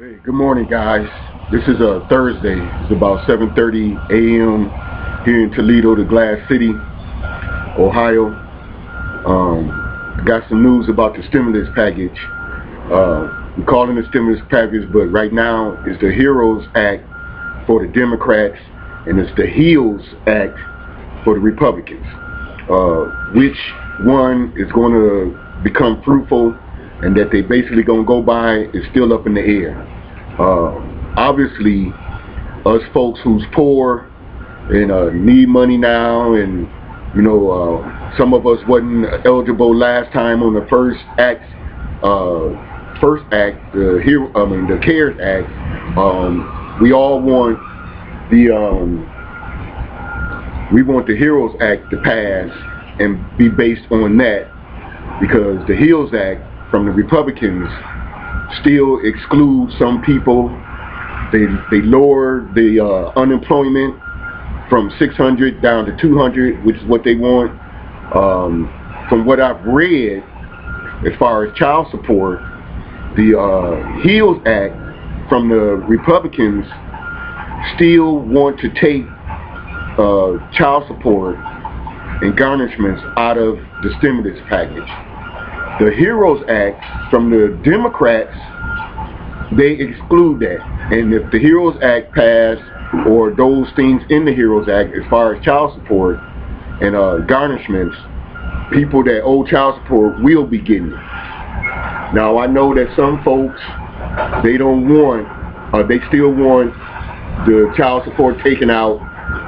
Hey, good morning, guys. This is a Thursday. It's about 7:30 a.m. here in Toledo, the Glass City, Ohio. I got some news about the stimulus package. We're calling it stimulus package, but right now it's the HEROES Act for the Democrats, and it's the HEALS Act for the Republicans. Which one is going to become fruitful and that they basically going to go by is still up in the air. Obviously, us folks who's poor and need money now, and some of us wasn't eligible last time on the first act, the CARES Act. We all want the HEROES Act to pass and be based on that, because the HEALS Act from the Republicans still exclude some people. They lowered the unemployment from 600 down to 200, which is what they want. From what I've read, as far as child support, the HEALS Act from the Republicans still want to take child support and garnishments out of the stimulus package. The HEROES Act from the Democrats, they exclude that. And if the HEROES Act passed, or those things in the HEROES Act as far as child support and garnishments, people that owe child support will be getting it. Now, I know that some folks, they still want the child support taken out,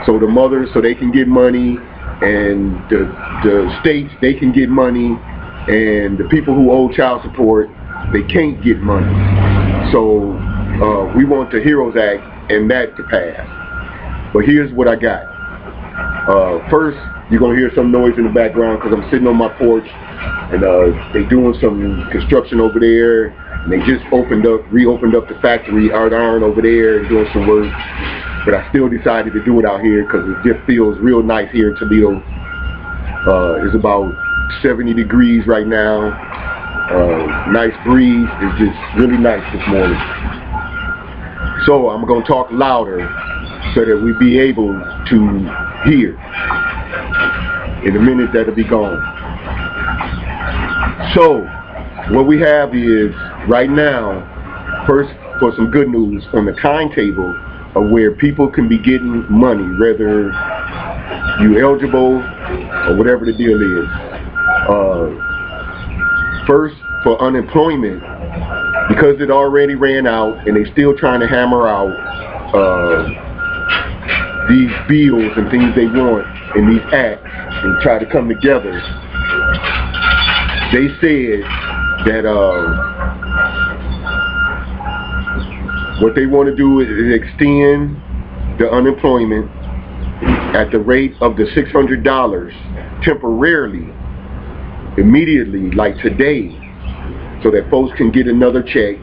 so the mothers, so they can get money, and the states, they can get money, and the people who owe child support, they can't get money. So we want the HEROES Act and that to pass. But here's what I got. First, you're going to hear some noise in the background because I'm sitting on my porch, and they doing some construction over there, and they just reopened up the factory iron over there and doing some work. But I still decided to do it out here because it just feels real nice here in Toledo. It's about 70 degrees right now. Nice breeze. It's just really nice this morning. So I'm going to talk louder so that we be able to hear. In a minute, that'll be gone. So what we have is right now, first, for some good news on the timetable of where people can be getting money, whether you eligible or whatever the deal is. First, for unemployment, because it already ran out and they still trying to hammer out these bills and things they want in these acts and try to come together, they said that what they want to do is extend the unemployment at the rate of the $600 temporarily, immediately, like today, so that folks can get another check,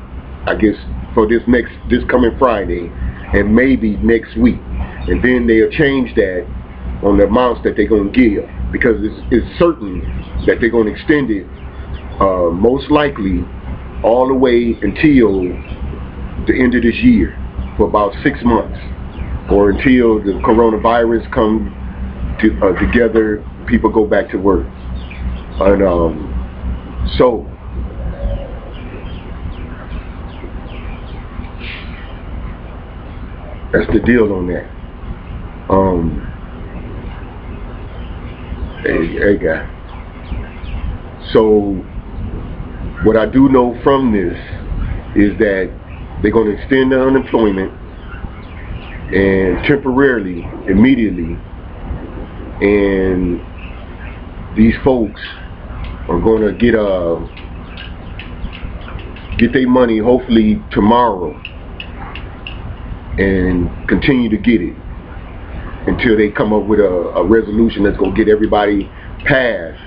I guess, for this coming Friday and maybe next week. And then they'll change that on the amounts that they're going to give, because it's certain that they're going to extend it most likely all the way until the end of this year, for about 6 months, or until the coronavirus comes together, people go back to work. And so that's the deal on that. Hey guy. So what I do know from this is that they're going to extend the unemployment and temporarily, immediately, and these folks are going to get their money hopefully tomorrow and continue to get it until they come up with a resolution that's going to get everybody past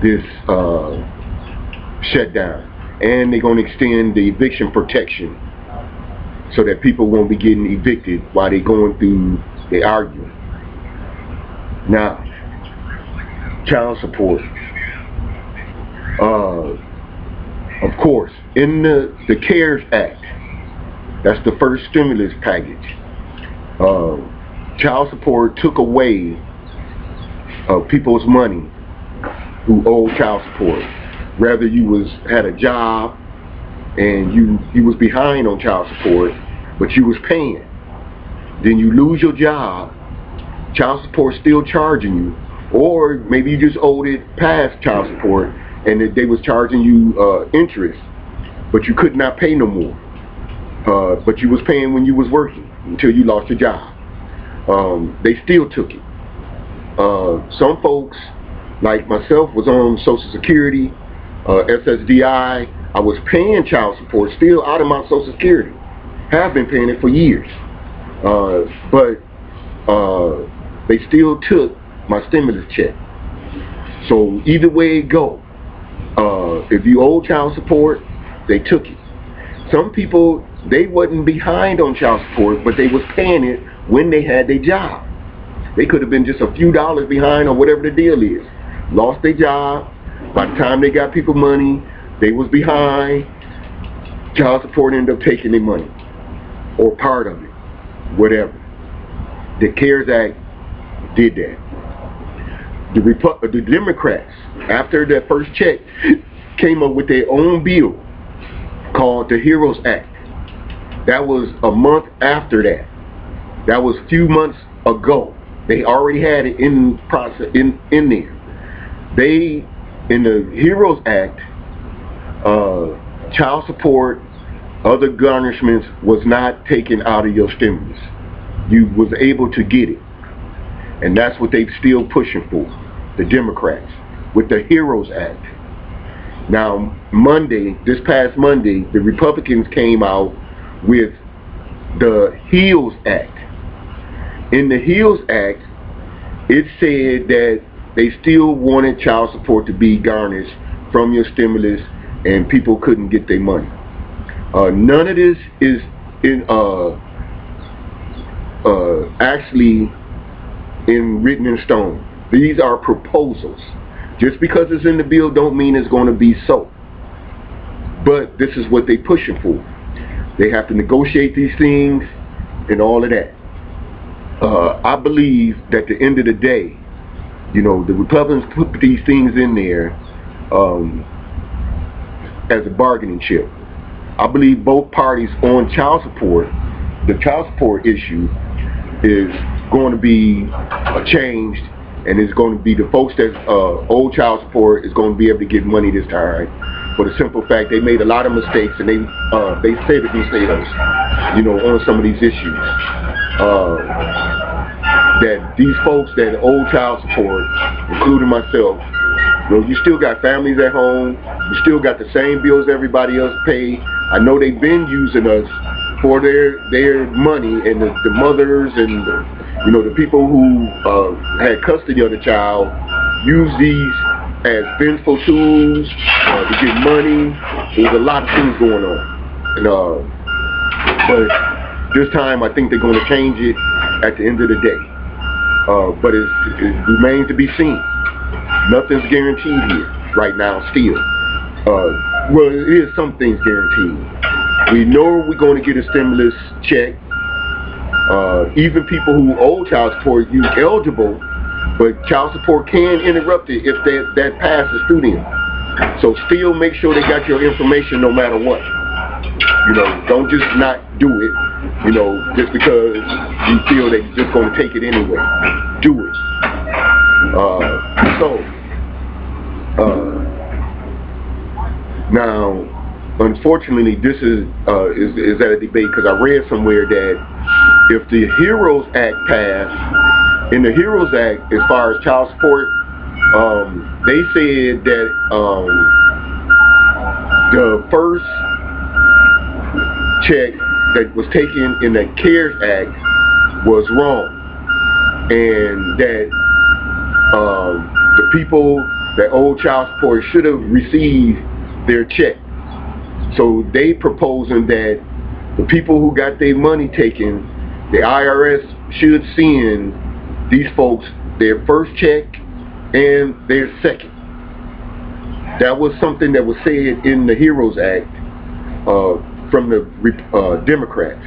this shutdown. And they're going to extend the eviction protection so that people won't be getting evicted while they're going through the argument. Now, child support. Of course, in the CARES Act, that's the first stimulus package. Child support took away people's money who owed child support. Whether you had a job and you was behind on child support, but you was paying. Then you lose your job, child support still charging you, or maybe you just owed it past child support and they was charging you interest, but you could not pay no more. But you was paying when you was working until you lost your job. They still took it. Some folks, like myself, was on Social Security, SSDI. I was paying child support still out of my Social Security. Have been paying it for years. But they still took my stimulus check. So either way it go, if you owe child support, they took it. Some people, they wasn't behind on child support, but they was paying it when they had their job. They could have been just a few dollars behind or whatever the deal is. Lost their job. By the time they got people money, they was behind. Child support ended up taking their money, or part of it, whatever. The CARES Act did that. The Democrats, after that first check, came up with their own bill called the HEROES Act. That was a month after that. That was a few months ago. They already had it in process in there. They, in the HEROES Act, child support, other garnishments was not taken out of your stimulus. You was able to get it. And that's what they're still pushing for, the Democrats, with the HEROES Act. Now, this past Monday, the Republicans came out with the HEALS Act. In the HEALS Act, it said that they still wanted child support to be garnished from your stimulus, and people couldn't get their money. None of this is actually written in stone. These are proposals. Just because it's in the bill don't mean it's going to be so. But this is what they're pushing for. They have to negotiate these things and all of that. I believe that at the end of the day, the Republicans put these things in there as a bargaining chip. I believe both parties on child support, the child support issue is going to be changed, and it's going to be the folks that owe child support is going to be able to get money this time. For the simple fact they made a lot of mistakes, and they said it themselves, on some of these issues. That these folks that owe child support, including myself, you still got families at home, you still got the same bills everybody else pay. I know they've been using us for their money, and the mothers and the people who had custody of the child use these as vengeful tools to get money. There's a lot of things going on, but this time I think they're going to change it at the end of the day. But it remains to be seen. Nothing's guaranteed here right now still. Well, it is some things guaranteed. We know we're going to get a stimulus check. Even people who owe child support, you're eligible, but child support can interrupt it if that passes through them. So still make sure they got your information no matter what. Don't just not do it, just because you feel they're just going to take it anyway. Do it. Now, unfortunately, this is at a debate, because I read somewhere that if the HEROES Act passed, in the HEROES Act, as far as child support, they said that the first check that was taken in the CARES Act was wrong, and that the people that owe child support should have received their check. So they proposing that the people who got their money taken, the IRS should send these folks their first check and their second. That was something that was said in the HEROES Act from the Democrats.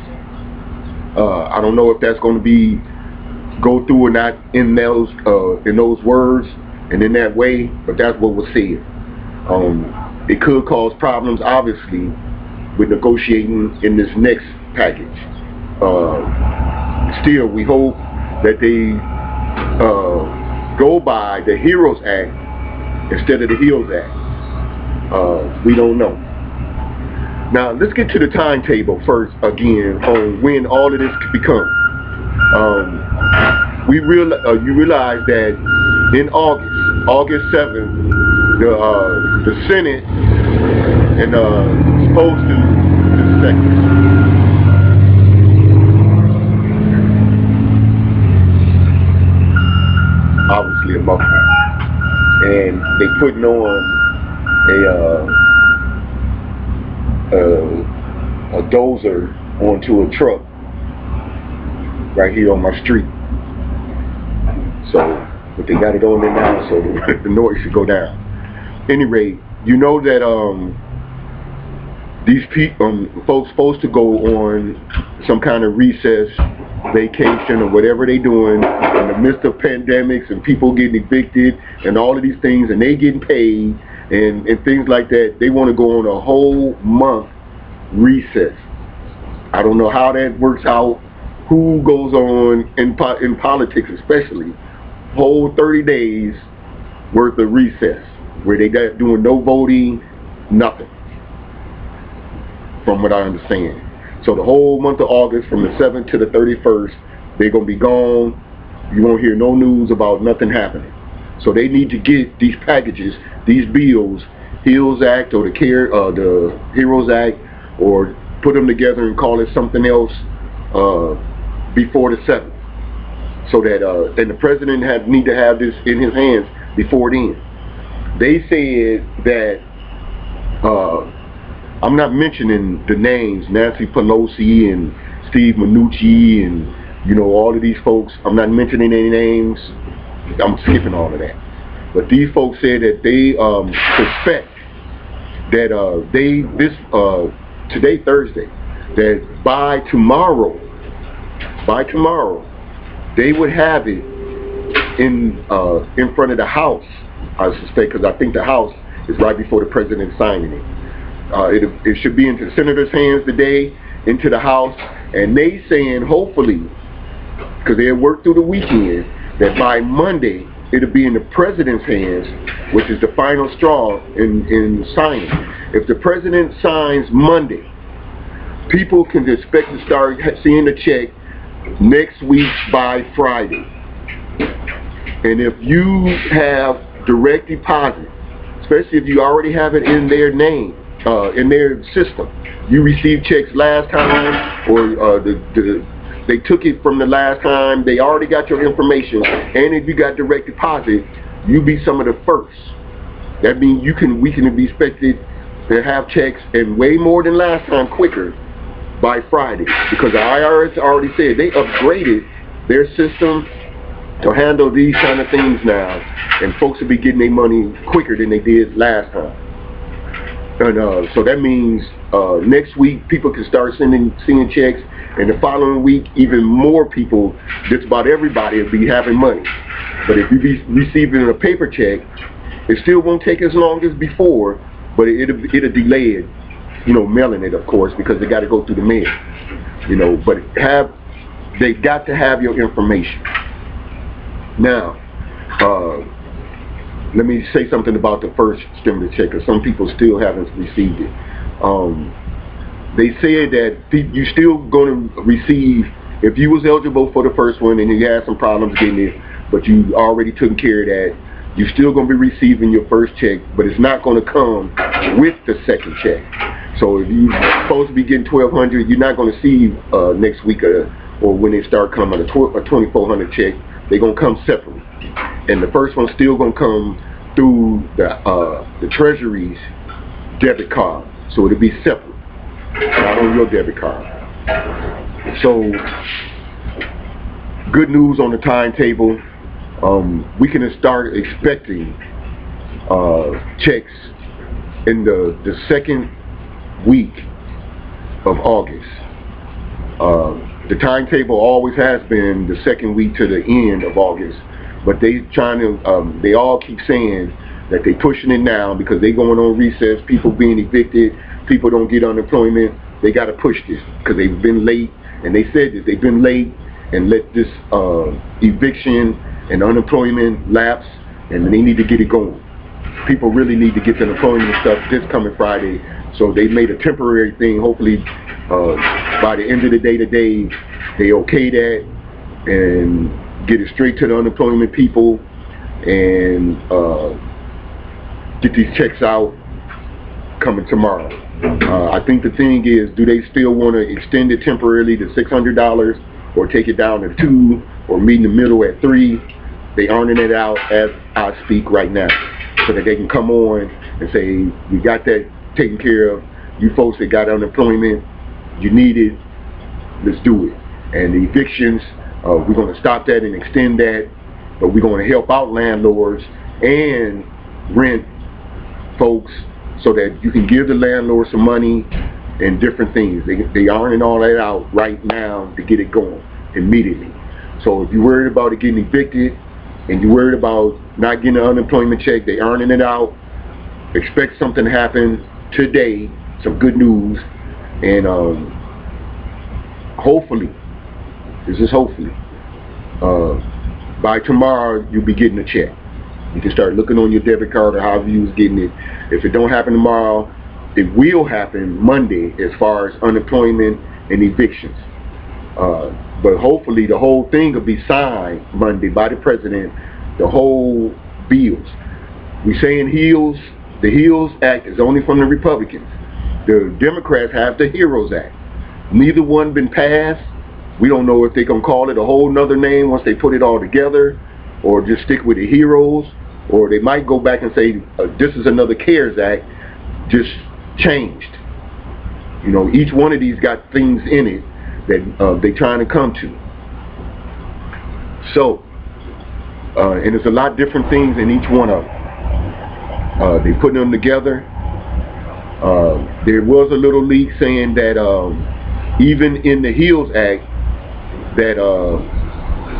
I don't know if that's going to go through or not in those words and in that way, but that's what was said. It could cause problems, obviously, with negotiating in this next package. Still, we hope that they go by the HEROES Act instead of the HEALS Act. We don't know. Now, let's get to the timetable first again on when all of this could become. You realize that in August 7th, the Senate and supposed to just a second. Obviously a muffler, and they putting on a dozer onto a truck right here on my street. So, but they got it on there now, so the noise should go down. Any rate, you know that these folks supposed to go on some kind of recess, vacation, or whatever they doing in the midst of pandemics and people getting evicted and all of these things, and they getting paid and things like that. They want to go on a whole month recess. I don't know how that works out. Who goes on in politics, especially, whole 30 days worth of recess where they got doing no voting, nothing, from what I understand. So the whole month of August, from the 7th to the 31st, they're gonna be gone. You won't hear no news about nothing happening. So they need to get these packages, these bills, HEALS Act or the HEROES Act, or put them together and call it something else before the 7th. So that and the president need to have this in his hands before then. They said that I'm not mentioning the names, Nancy Pelosi and Steve Mnuchin and all of these folks. I'm not mentioning any names. I'm skipping all of that. But these folks said that they suspect that today Thursday, that by tomorrow they would have it in front of the House, I suspect, because I think the House is right before the president signing it. It should be into the senator's hands today, into the House, and they saying hopefully, because they worked through the weekend, that by Monday it'll be in the president's hands, which is the final straw in signing. If the president signs Monday, people can expect to start seeing the check next week by Friday. And if you have direct deposit, especially if you already have it in their name, in their system, you received checks last time, or they took it from the last time, they already got your information, and if you got direct deposit, you be some of the first. That means we can be expected to have checks, and way more than last time, quicker, by Friday, because the IRS already said they upgraded their system to handle these kind of things now, and folks will be getting their money quicker than they did last time. And so that means next week people can start seeing checks, and the following week even more people, just about everybody, will be having money. But if you be receiving a paper check, it still won't take as long as before, but it'll delay it, mailing it, of course, because they got to go through the mail, but they got to have your information. Now, let me say something about the first stimulus check, because some people still haven't received it. They said that you're still going to receive, if you was eligible for the first one and you had some problems getting it, but you already took care of that, you're still going to be receiving your first check, but it's not going to come with the second check. So if you're supposed to be getting $1,200, you're not going to see next week or when they start coming a $2,400 check. They're going to come separately. And the first one's still going to come through the Treasury's debit card. So it'll be separate, not on your debit card. So, good news on the timetable. We can start expecting checks in the second week of August. The timetable always has been the second week to the end of August, but they trying to, they all keep saying that they pushing it now because they going on recess, people being evicted, people don't get unemployment. They got to push this because they've been late, and they said that they've been late and let this eviction and unemployment lapse, and they need to get it going. People really need to get the unemployment and stuff this coming Friday, so they made a temporary thing. Hopefully by the end of the day today, they okay that and get it straight to the unemployment people and get these checks out coming tomorrow. I think the thing is, do they still want to extend it temporarily to $600 or take it down to $2 or meet in the middle at $3? They earning it out as I speak right now, so that they can come on and say, we got that taken care of. You folks that got unemployment, you need it, let's do it. And the evictions, we're going to stop that and extend that, but we're going to help out landlords and rent folks so that you can give the landlord some money and different things. They earning all that out right now to get it going immediately. So if you're worried about it getting evicted and you're worried about not getting an unemployment check, they earning it out, expect something to happen today, some good news, and hopefully, this is hopefully, by tomorrow you'll be getting a check. You can start looking on your debit card or however you was getting it. If it don't happen tomorrow, it will happen Monday as far as unemployment and evictions. But hopefully the whole thing will be signed Monday by the president, the whole bills. We saying HEALS, the HEALS Act is only from the Republicans. The Democrats have the HEROES Act. Neither one been passed. We don't know if they're going to call it a whole nother name once they put it all together, or just stick with the HEROES, or they might go back and say this is another CARES Act, just changed. You know, each one of these got things in it that they're trying to come to. So, and there's a lot different things in each one of them. They putting them together. There was a little leak saying that even in the HEALS Act, that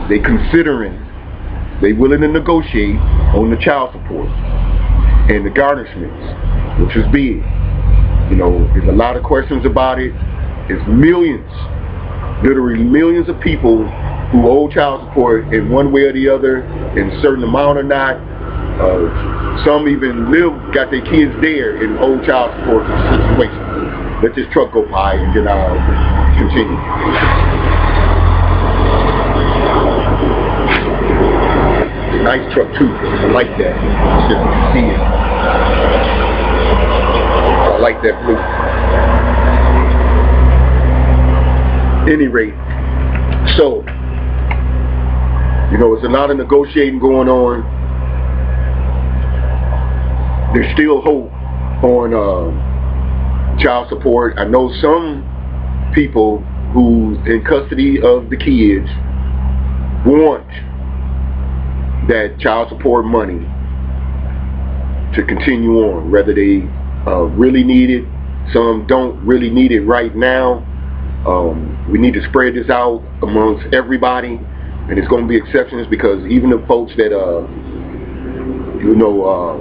they considering, they willing to negotiate on the child support and the garnishments, which is big. You know, there's a lot of questions about it. It's millions, literally millions of people who owe child support in one way or the other, in a certain amount or not. Some even got their kids there in old child support situations. Let this truck go by and then I'll continue. Nice truck too. I like that. Just you can see it. I like that blue. Any rate, so you know, it's a lot of negotiating going on. There's still hope on child support. I know some people who's in custody of the kids want that child support money to continue on, whether they really need it. Some don't really need it right now. We need to spread this out amongst everybody, and it's going to be exceptions, because even the folks that you know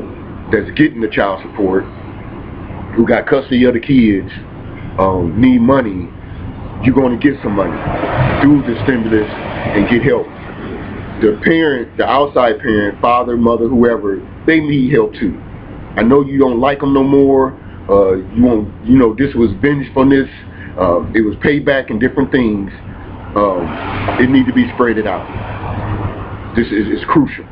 that's getting the child support, who got custody of the kids, need money. You're going to get some money through the stimulus and get help. The parent, the outside parent, father, mother, whoever, they need help too. I know you don't like them no more. You know, this was vengefulness. It was payback and different things. It needs to be spread out. This is crucial.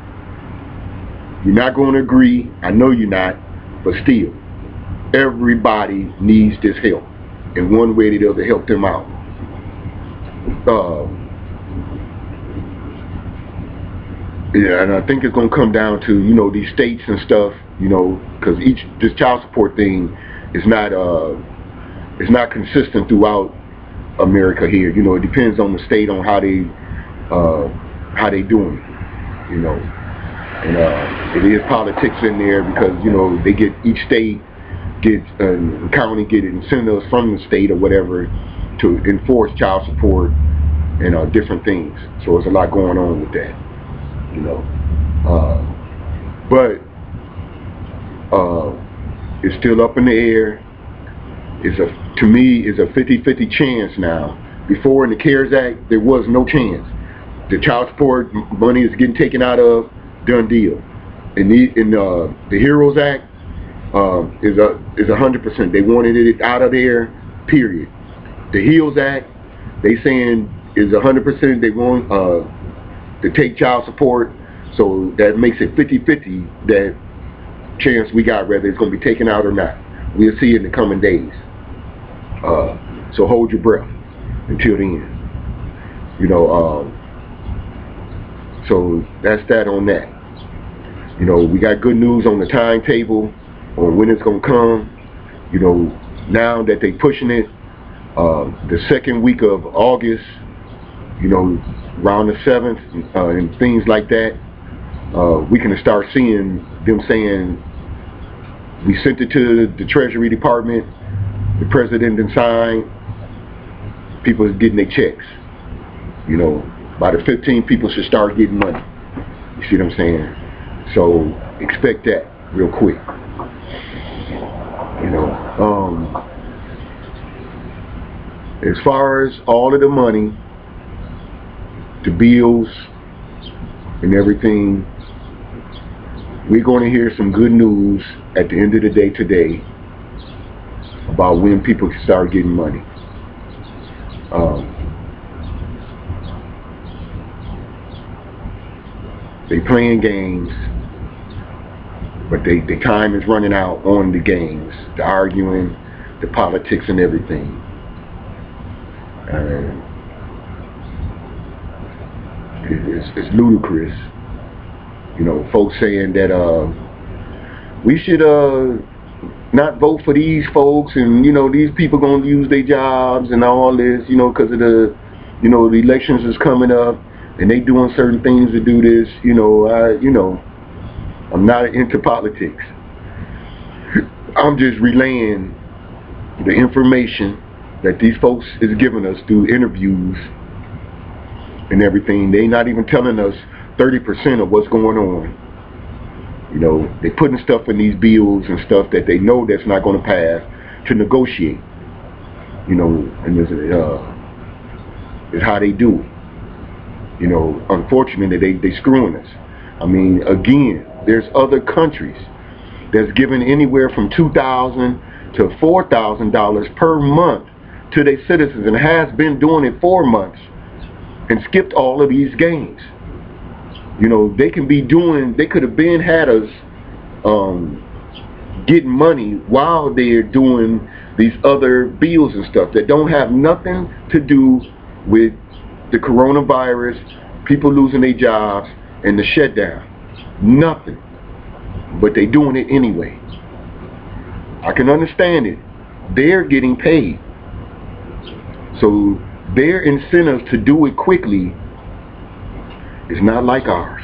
You're not going to agree. I know you're not, but still, everybody needs this help in one way or the other. Help them out. Yeah, and I think it's going to come down to, you know, these states and stuff, you know, because this child support thing is not consistent throughout America here. You know, it depends on the state on how they doing it, you know. And it is politics in there, because, you know, they get, each state get county get incentives from the state or whatever to enforce child support and different things. So there's a lot going on with that, you know. But it's still up in the air. To me, it's a 50-50 chance now. Before in the CARES Act, there was no chance. The child support money is getting taken out of, done deal. In the HEROES Act is 100%. They wanted it out of there, period. The HEALS Act, they saying is 100%. They want to take child support, so that makes it 50-50 that chance we got whether it's going to be taken out or not. We'll see in the coming days. So hold your breath until then. You know, so that's that on that. You know, we got good news on the timetable on when it's going to come. You know, now that they pushing it, the second week of August, you know, around the 7th and things like that, we can start seeing them saying, we sent it to the Treasury Department, the president didn't sign, people is getting their checks. You know, by the 15th, people should start getting money. You see what I'm saying? So expect that real quick. You know, as far as all of the money, the bills, and everything, we're going to hear some good news at the end of the day today about when people can start getting money. They playing games, but the time is running out on the games, the arguing, the politics and everything. It's ludicrous. You know, folks saying that we should not vote for these folks, and you know, these people gonna lose their jobs and all this, you know, because of the, you know, the elections is coming up and they doing certain things to do this. You know, I'm not into politics. I'm just relaying the information that these folks is giving us through interviews and everything. They not even telling us 30% of what's going on. You know, they putting stuff in these bills and stuff that they know that's not going to pass to negotiate. You know, and it's how they do it. You know, unfortunately, they screwing us. I mean, again, there's other countries that's giving anywhere from $2,000 to $4,000 per month to their citizens, and has been doing it 4 months and skipped all of these games. You know, they can be doing, they could have been had us getting money while they're doing these other bills and stuff that don't have nothing to do with the coronavirus, people losing their jobs, and the shutdown. Nothing. But they doing it anyway. I can understand it. They're getting paid. So their incentive to do it quickly is not like ours.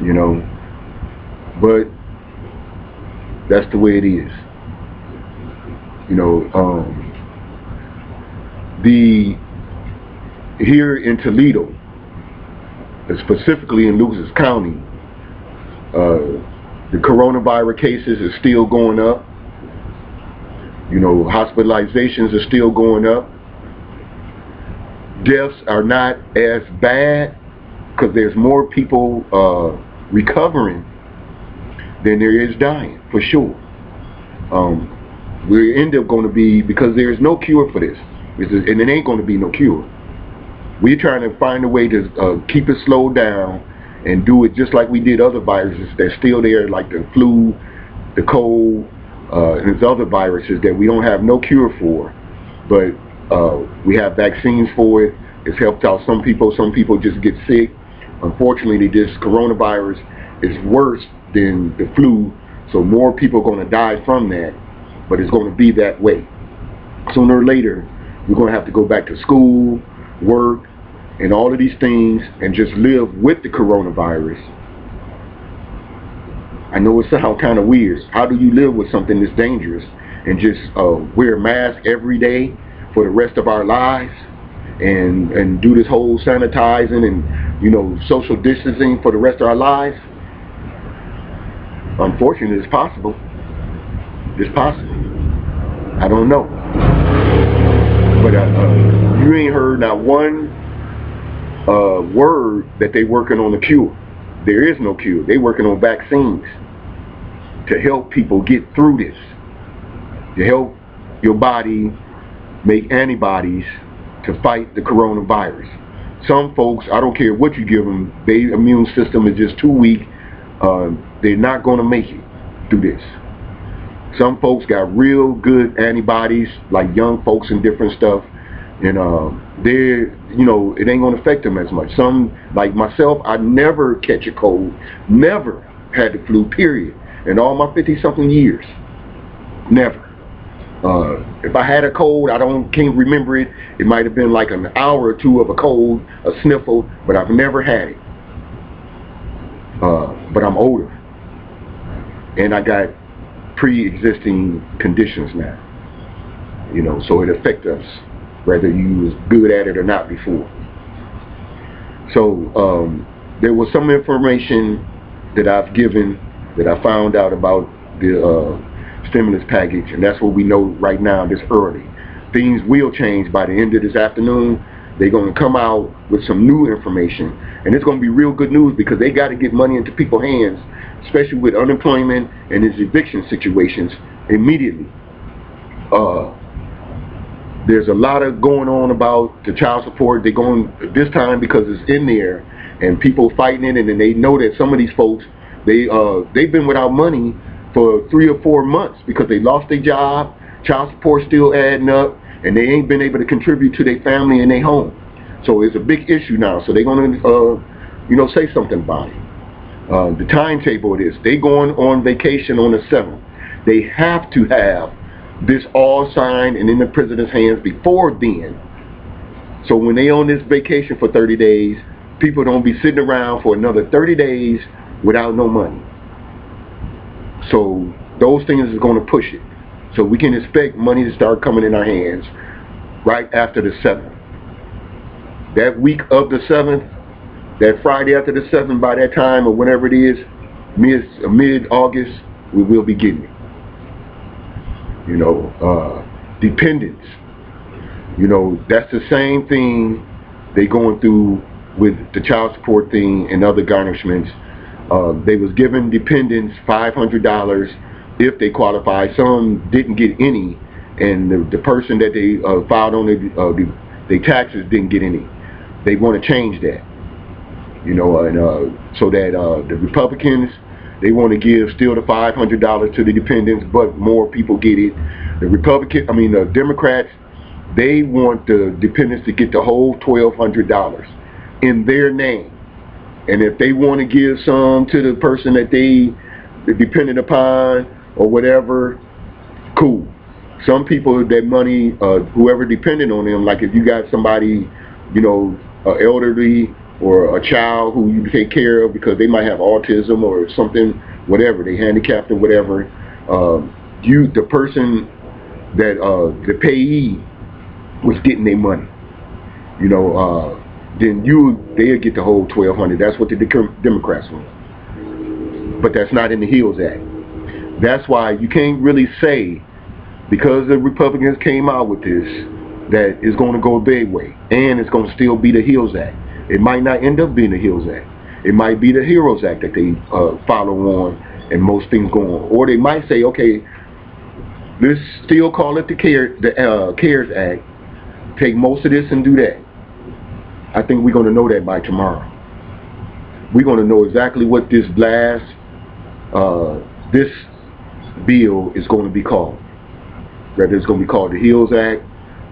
You know, but that's the way it is. You know, here in Toledo, specifically in Lucas County, the coronavirus cases are still going up. You know, hospitalizations are still going up. Deaths are not as bad because there's more people recovering than there is dying, for sure. We end up going to be, because there's no cure for this, and it ain't going to be no cure. We're trying to find a way to keep it slowed down and do it just like we did other viruses that's still there, like the flu, the cold, and there's other viruses that we don't have no cure for, but we have vaccines for it. It's helped out some people. Some people just get sick. Unfortunately, this coronavirus is worse than the flu, so more people are going to die from that, but it's going to be that way. Sooner or later, we're going to have to go back to school, work, and all of these things, and just live with the coronavirus I know it sounds kind of weird. How do you live with something that's dangerous and just wear a mask every day for the rest of our lives and do this whole sanitizing and, you know, social distancing for the rest of our lives? Unfortunately, it's possible. It's possible. I don't know. But you ain't heard not one word that they working on a cure. There is no cure. They working on vaccines to help people get through this, to help your body make antibodies to fight the coronavirus. Some folks, I don't care what you give them, their immune system is just too weak. They're not going to make it through this. Some folks got real good antibodies, like young folks and different stuff, and they're, you know, it ain't going to affect them as much. Some, like myself, I never catch a cold, never had the flu, period, in all my 50-something years. Never. If I had a cold, can't remember it. It might have been like an hour or two of a cold, a sniffle, but I've never had it. But I'm older, and I got pre-existing conditions now. You know, so it affects us, whether you was good at it or not before. So there was some information that I've given that I found out about the stimulus package, and that's what we know right now this early. Things will change by the end of this afternoon. They're going to come out with some new information, and it's going to be real good news because they got to get money into people's hands, especially with unemployment and these eviction situations, immediately. There's a lot of going on about the child support. They're going this time because it's in there, and people fighting it, and then they know that some of these folks, they've been without money for 3 or 4 months because they lost their job, child support still adding up, and they ain't been able to contribute to their family and their home. So it's a big issue now. So they're going to, you know, say something about it. The timetable is they going on vacation on the 7th. They have to have this all signed and in the president's hands before then. So when they on this vacation for 30 days, people don't be sitting around for another 30 days without no money. So those things is going to push it. So we can expect money to start coming in our hands right after the 7th. That week of the 7th, that Friday after the 7th, by that time or whenever it is, mid-August, we will be getting it. You know, dependents. You know, that's the same thing they going through with the child support thing and other garnishments. They was giving dependents $500 if they qualify. Some didn't get any, and the person that they filed on the taxes didn't get any. They want to change that. You know, and so that the Republicans, they want to give still the $500 to the dependents, but more people get it. The Democrats, they want the dependents to get the whole $1,200 in their name. And if they want to give some to the person that they dependent upon or whatever, cool. Some people, that money, whoever dependent on them, like if you got somebody, you know, elderly or a child who you take care of because they might have autism or something, whatever, they handicapped or whatever, the person that the payee was getting their money, you know, then they'll get the whole $1,200. That's what the Democrats want. But that's not in the HEALS Act. That's why you can't really say, because the Republicans came out with this, that it's going to go their way, and it's going to still be the HEALS Act. It might not end up being the HEALS Act. It might be the HEROES Act that they follow on, and most things go on. Or they might say, okay, let's still call it the CARES Act, take most of this and do that. I think we're going to know that by tomorrow. We're going to know exactly what this this bill is going to be called. Whether it's going to be called the HEALS Act,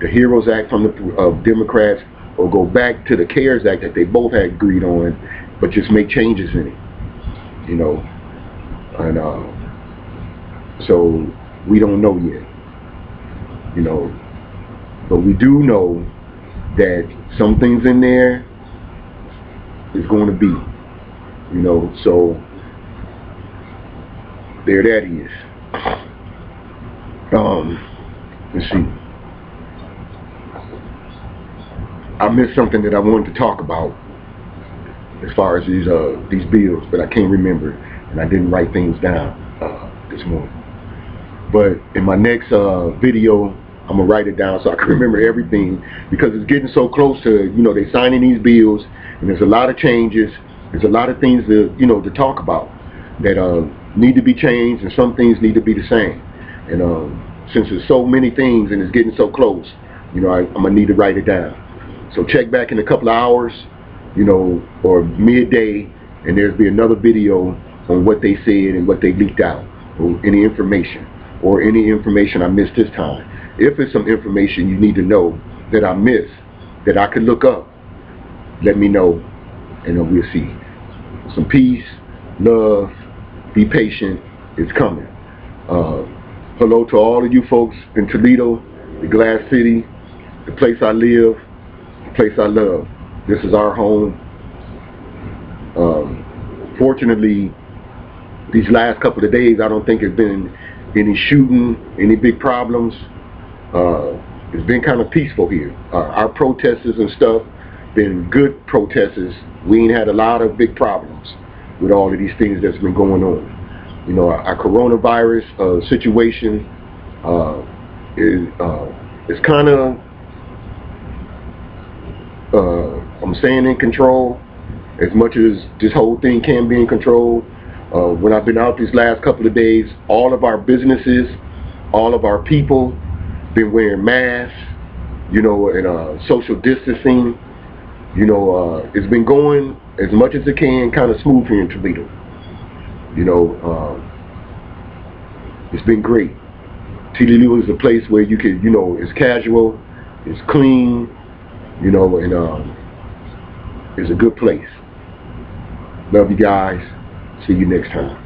the HEROES Act from the Democrats, or go back to the CARES Act that they both had agreed on, but just make changes in it. You know, and so we don't know yet. You know, but we do know that some things in there is going to be, you know, so there that is. Let's see. I missed something that I wanted to talk about as far as these bills, but I can't remember, and I didn't write things down this morning. But in my next video, I'm gonna write it down so I can remember everything, because it's getting so close to, you know, they signing these bills, and there's a lot of changes. There's a lot of things to, you know, to talk about that need to be changed, and some things need to be the same. And since there's so many things and it's getting so close, you know, I'm gonna need to write it down. So check back in a couple of hours, you know, or midday, and there'll be another video on what they said and what they leaked out, or any information I missed this time. If it's some information you need to know that I missed, that I could look up, let me know, and then we'll see. Some peace, love, be patient, it's coming. Hello to all of you folks in Toledo, the Glass City, the place I live, the place I love. This is our home. Fortunately, these last couple of days, I don't think there's been any shooting, any big problems. It's been kind of peaceful here. Our protesters and stuff been good protesters. We ain't had a lot of big problems with all of these things that's been going on. You know, our coronavirus situation is kind of, I'm saying, in control, as much as this whole thing can be in control. When I've been out these last couple of days, all of our businesses, all of our people been wearing masks, you know, and social distancing. You know, it's been going as much as it can, kind of smooth here in Toledo. You know, it's been great. Toledo is a place where you can, you know, it's casual, it's clean, you know, and it's a good place. Love you guys. See you next time.